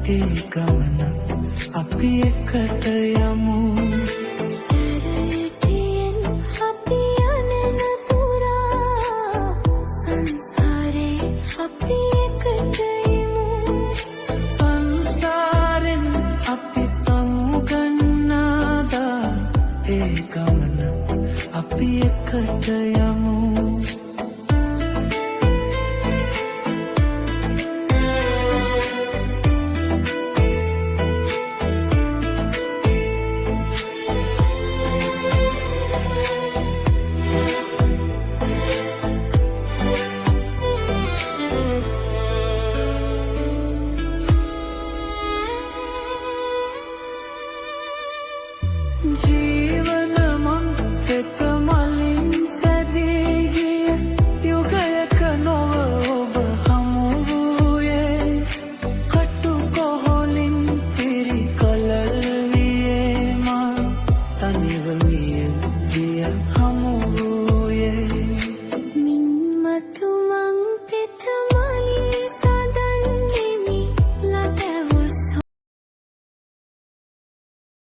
ඒ ගමන අපි එකට යමු සැරයටියෙන් අපි යන තුරා සංසාරේ අපි එකට යමු සංසාරෙන් අපි සමුගන්නාදා ඒ ගමන අපි එකට